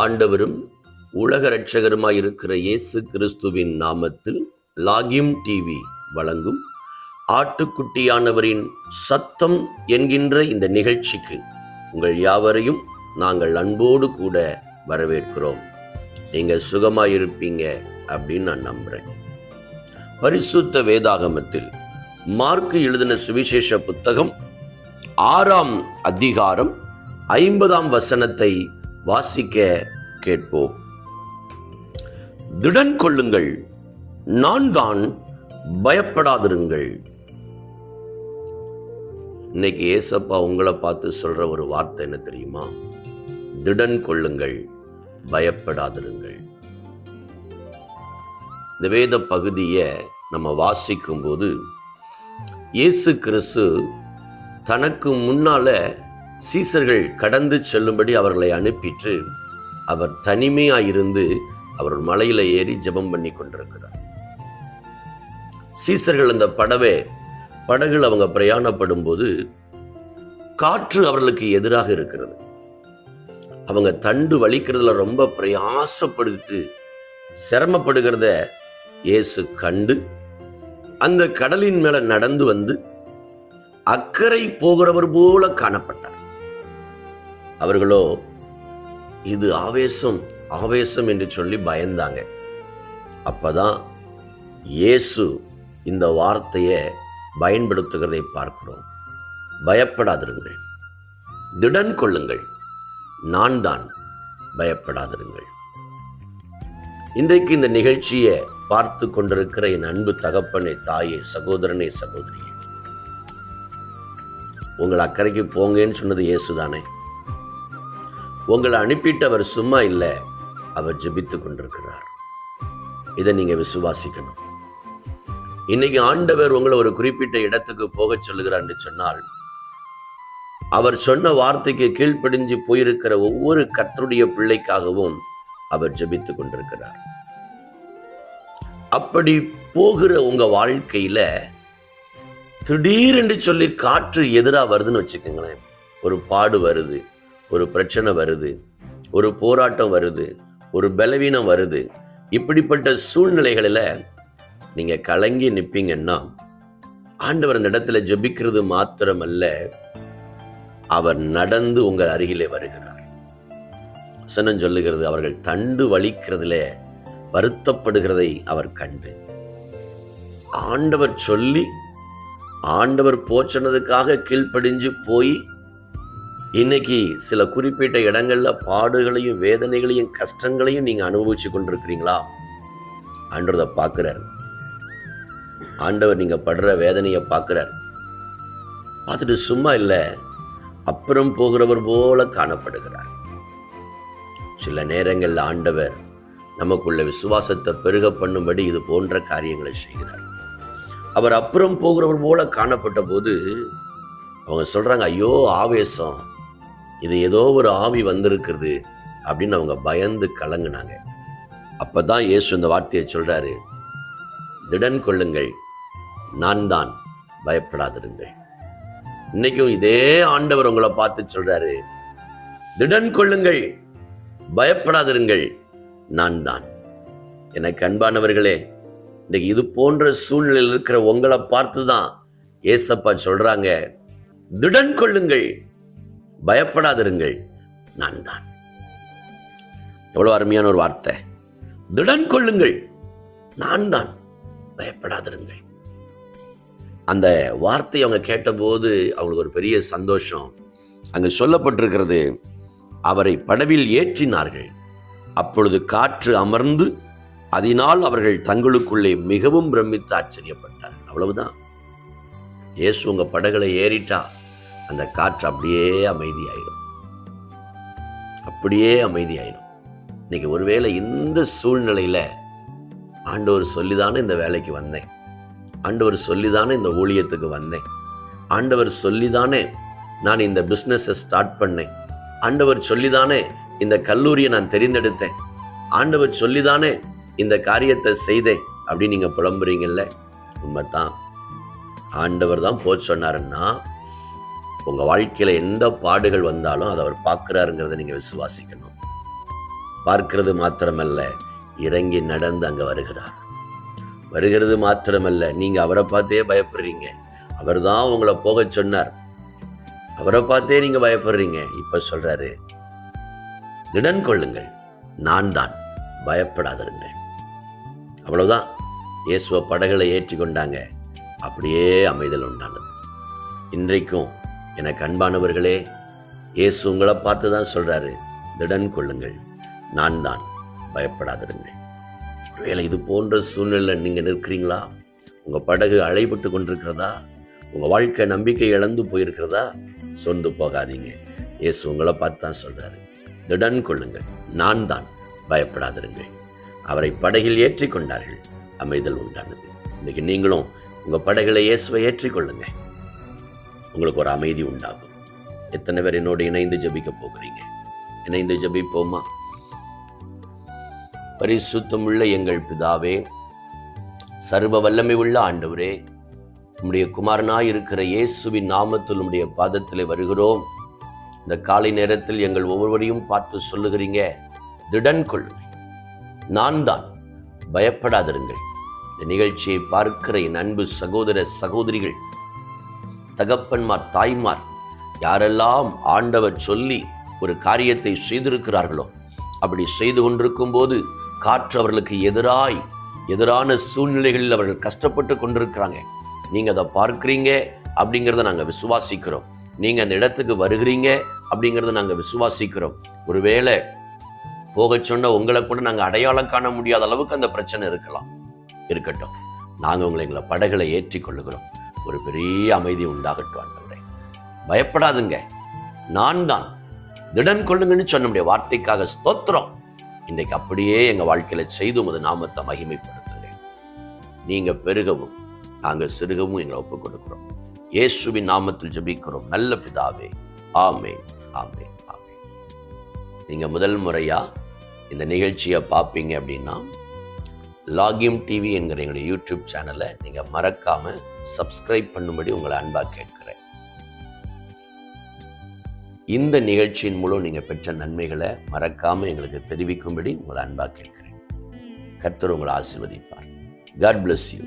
ஆண்டவரும் உலக இரட்சகருமாய் இருக்கிற இயேசு கிறிஸ்துவின் நாமத்தில் லாகிம் டிவி வழங்கும் ஆட்டுக்குட்டியானவரின் சத்தம் என்கின்ற இந்த நிகழ்ச்சிக்கு உங்கள் யாவரையும் நாங்கள் அன்போடு கூட வரவேற்கிறோம். நீங்க சுகமாயிருப்பீங்க அப்படின்னு நான் நம்புறேன். பரிசுத்த வேதாகமத்தில் மார்க்கு எழுதின சுவிசேஷ புத்தகம் 6ஆம் அதிகாரம் 50ஆம் வசனத்தை வாசிக்க கேட்போம். திடன் கொள்ளுங்கள், நான் தான், பயப்படாதிருங்கள். இன்னைக்கு ஏசப்பா உங்களை பார்த்து சொல்ற ஒரு வார்த்தை என்ன தெரியுமா? திடன் கொள்ளுங்கள், பயப்படாதிருங்கள். இந்த வேத பகுதியை நம்ம வாசிக்கும் போது இயேசு கிறிஸ்து தனக்கு முன்னால சீசர்கள் கடந்து செல்லும்படி அவர்களை அனுப்பிட்டு அவர் தனிமையாயிருந்து அவர் மலையில ஏறி ஜெபம் பண்ணி கொண்டிருக்கிறார். சீசர்கள் அந்த படகுல அவங்க பிரயாணப்படும் போது காற்று அவர்களுக்கு எதிராக இருக்கிறது. அவங்க தண்டு வலிக்கிறதுல ரொம்ப பிரயாசப்பட்டு சிரமப்படுகிறத இயேசு கண்டு அந்த கடலின் மேல நடந்து வந்து அக்கறை போகிறவர் போல காணப்பட்டார். அவர்களோ இது ஆவேசம் என்று சொல்லி பயந்தாங்க. அப்பதான் இயேசு இந்த வார்த்தையை பயன்படுத்துகிறதை பார்க்கிறோம். பயப்படாதிருங்கள், திடன் கொள்ளுங்கள், நான் தான், பயப்படாதிருங்கள். இன்றைக்கு இந்த நிகழ்ச்சியை பார்த்து கொண்டிருக்கிற என் அன்பு தகப்பனே, தாயே, சகோதரனே, சகோதரியே, உங்களை அக்கறைக்கு போங்கன்னு சொன்னது இயேசுதானே. உங்களை அனுப்பிட்டு அவர் சும்மா இல்லை, அவர் ஜெபித்து கொண்டிருக்கிறார். இதை நீங்க விசுவாசிக்கணும். இன்னைக்கு ஆண்டவர் உங்களை ஒரு குறிப்பிட்ட இடத்துக்கு போக சொல்லுகிறார் என்று சொன்னால், அவர் சொன்ன வார்த்தைக்கு கீழ்ப்படிஞ்சு போயிருக்கிற ஒவ்வொரு கர்த்தருடைய பிள்ளைக்காகவும் அவர் ஜெபித்து கொண்டிருக்கிறார். அப்படி போகிற உங்க வாழ்க்கையில திடீரென்று சொல்லி காற்று எதிராக வருதுன்னு வச்சுக்கோங்களேன். ஒரு பாடு வருது, ஒரு பிரச்சனை வருது, ஒரு போராட்டம் வருது, ஒரு பலவீனம் வருது. இப்படிப்பட்ட சூழ்நிலைகளில் நீங்க கலங்கி நிற்பீங்கன்னா ஆண்டவர் அந்த இடத்துல ஜெபிக்கிறது மாத்திரமல்ல, அவர் நடந்து உங்கள் அருகிலே வருகிறார். வசனம் சொல்லுகிறது, அவர்கள் தண்டு வலிக்கிறதுல வருத்தப்படுகிறதை அவர் கண்டு ஆண்டவர் சொல்லி ஆண்டவர் போச்சனதுக்காக கீழ்ப்படிஞ்சு போய் இன்னைக்கு சில குறிப்பிட்ட இடங்கள்ல பாடுகளையும் வேதனைகளையும் கஷ்டங்களையும் நீங்க அனுபவிச்சு கொண்டிருக்கிறீங்களா? ஆண்டவர் பார்க்கிறார். ஆண்டவர் நீங்க படுற வேதனையை பார்க்கிறார். பார்த்துட்டு சும்மா இல்லை, அப்புறம் போகிறவர் போல காணப்படுகிறார். சில நேரங்கள்ல ஆண்டவர் நமக்குள்ள விசுவாசத்தை பெருக பண்ணும்படி இது போன்ற காரியங்களை செய்கிறார். அவர் அப்புறம் போகிறவர் போல காணப்பட்ட போது அவங்க சொல்றாங்க, ஐயோ ஆவேசம், இது ஏதோ ஒரு ஆவி வந்திருக்கிறது அப்படின்னு அவங்க பயந்து கலங்குனாங்க. அப்பதான் இயேசு இந்த வார்த்தையை சொல்றாரு, திடன் கொள்ளுங்கள், நான் தான், பயப்படாதிருங்கள். இன்னைக்கும் இதே ஆண்டவர் உங்களை பார்த்து சொல்றாரு, திடன் கொள்ளுங்கள், பயப்படாதிருங்கள், நான் தான். எனக்கு அன்பானவர்களே, இன்னைக்கு இது போன்ற சூழ்நிலையில் இருக்கிற உங்களை பார்த்துதான் ஏசப்பா சொல்றாங்க, திடன் கொள்ளுங்கள், பயப்படாதிருங்கள், நான் தான். எவ்வளவு அருமையான ஒரு வார்த்தை. திடன் கொள்ளுங்கள், நான் தான், பயப்படாதிருங்கள். அந்த வார்த்தையை அவங்க கேட்டபோது அவங்களுக்கு ஒரு பெரிய சந்தோஷம். அங்கு சொல்லப்பட்டிருக்கிறது, அவரை படவில் ஏற்றினார்கள். அப்பொழுது காற்று அமர்ந்து அதனால் அவர்கள் தங்களுக்குள்ளே மிகவும் பிரமித்து ஆச்சரியப்பட்டார்கள். அவ்வளவுதான். இயேசு உங்க படகுல ஏறிட்டா அந்த காற்று அப்படியே அமைதியாயிடும். இன்னைக்கு ஒருவேளை இந்த சூழ்நிலையில ஆண்டவர் சொல்லிதானே இந்த வேலைக்கு வந்தேன், ஆண்டவர் சொல்லிதானே இந்த ஊழியத்துக்கு வந்தேன், ஆண்டவர் சொல்லிதானே நான் இந்த பிஸ்னஸை ஸ்டார்ட் பண்ணேன், ஆண்டவர் சொல்லிதானே இந்த கல்லூரியை நான் தெரிந்தெடுத்தேன், ஆண்டவர் சொல்லிதானே இந்த காரியத்தை செய்தேன் அப்படின்னு நீங்க புலம்புறீங்கல்ல. உண்மைதான், ஆண்டவர் தான் போச்சு சொன்னாருன்னா உங்க வாழ்க்கையில எந்த பாடுகள் வந்தாலும் அதை அவர் பார்க்கிறாருங்கிறத நீங்க விசுவாசிக்கணும். பார்க்கிறது மாத்திரமல்ல, இறங்கி நடந்து அங்க வருகிறார். வருகிறது மாத்திரமல்ல, நீங்க அவரை பார்த்தே பயப்படுறீங்க. அவர் தான் உங்களை போக சொன்னார். அவரை பார்த்தே நீங்க பயப்படுறீங்க. இப்ப சொல்றாரு, திடன் கொள்ளுங்கள், நான் தான், பயப்படாதிருங்கள். அவ்வளவுதான். இயேசுவ படகுல ஏற்றி கொண்டாங்க. அப்படியே அமைதல் உண்டானது. இன்றைக்கும் எனக்கு அன்பானவர்களே, இயேசு உங்களை பார்த்து தான் சொல்றாரு, திடன் கொள்ளுங்கள், நான் தான், பயப்படாதிருங்கள். ஒருவேளை இது போன்ற சூழ்நிலை நீங்க நிற்கிறீங்களா? உங்க படகு அலைபட்டு கொண்டிருக்கிறதா? உங்க வாழ்க்கை நம்பிக்கை இழந்து போயிருக்கிறதா? சொந்து போகாதீங்க. இயேசு உங்களை பார்த்து தான் சொல்றாரு, திடன் கொள்ளுங்கள், நான் தான், பயப்படாதிருங்கள். அவரை படகில் ஏற்றி கொண்டார்கள், அமைதல் உண்டானது. இன்னைக்கு நீங்களும் உங்க படகுல இயேசுவை ஏற்றிக்கொள்ளுங்க, உங்களுக்கு ஒரு அமைதி உண்டாகும். எத்தனை பேர் என்னோடு இணைந்து ஜெபிக்க போகிறீங்க? இணைந்து ஜெபிப்போமா? பரிசுத்தமுள்ள எங்கள் பிதாவே, சர்வ வல்லமை உள்ள ஆண்டவரே, உம்முடைய குமாரனாய் இருக்கிற இயேசுவின் நாமத்தில் உம்முடைய பாதத்திலே வருகிறோம். இந்த காலை நேரத்தில் எங்கள் ஒவ்வொருவரையும் பார்த்து சொல்லுகிறீங்க, திடன் கொள்ளுங்கள், நான் தான், பயப்படாதிருங்கள். இந்த நிகழ்ச்சியை பார்க்கிற என் அன்பு சகோதர சகோதரிகள், தகப்பன்மார், தாய்மார், யாரெல்லாம் ஆண்டவர் சொல்லி ஒரு காரியத்தை செய்திருக்கிறார்களோ, அப்படி செய்து கொண்டிருக்கும் போது காற்று அவர்களுக்கு எதிரான சூழ்நிலைகளில் அவர்கள் கஷ்டப்பட்டு கொண்டிருக்கிறாங்க. நீங்க அதை பார்க்கிறீங்க அப்படிங்கிறத நாங்கள் விசுவாசிக்கிறோம். நீங்க அந்த இடத்துக்கு வருகிறீங்க அப்படிங்கிறத நாங்கள் விசுவாசிக்கிறோம். ஒருவேளை போக சொன்ன உங்களை கூட நாங்கள் அடையாளம் காண முடியாத அளவுக்கு அந்த பிரச்சனை இருக்கட்டும். நாங்கள் எங்களை படகுல ஏற்றி கொள்ளுகிறோம். ஒரு பெரிய அமைதி உண்டாகட்டும் ஆண்டவரே. பயப்படாதுங்க, நான் தான், திடன் கொள்ளுங்கன்னு சொன்ன வார்த்தைக்காக ஸ்தோத்திரம். இன்றைக்கு அப்படியே எங்க வாழ்க்கையில செய்து உமது நாமத்தை மகிமைப்படுத்துங்க. நீங்க பெருகவும் நாங்கள் சிறுகவும் எங்களை ஒப்புக் கொடுக்கிறோம். இயேசுவின் நாமத்தில் ஜெபிக்கிறோம் நல்ல பிதாவே, ஆமென், ஆமென், ஆமென். நீங்க முதல் முறையா இந்த நிகழ்ச்சியை பார்ப்பீங்க அப்படின்னா, லாகிம் டிவி என்கிற எங்களுடைய யூடியூப் சேனலை நீங்க மறக்காம சப்ஸ்கிரைப் பண்ணும்படி உங்களை அன்பா கேட்கிறேன். இந்த நிகழ்ச்சியின் மூலம் நீங்க பெற்ற நன்மைகளை மறக்காம எங்களுக்கு தெரிவிக்கும்படி உங்களை அன்பா கேட்கிறேன். கர்த்தர் உங்களை ஆசீர்வதிப்பார். God bless you.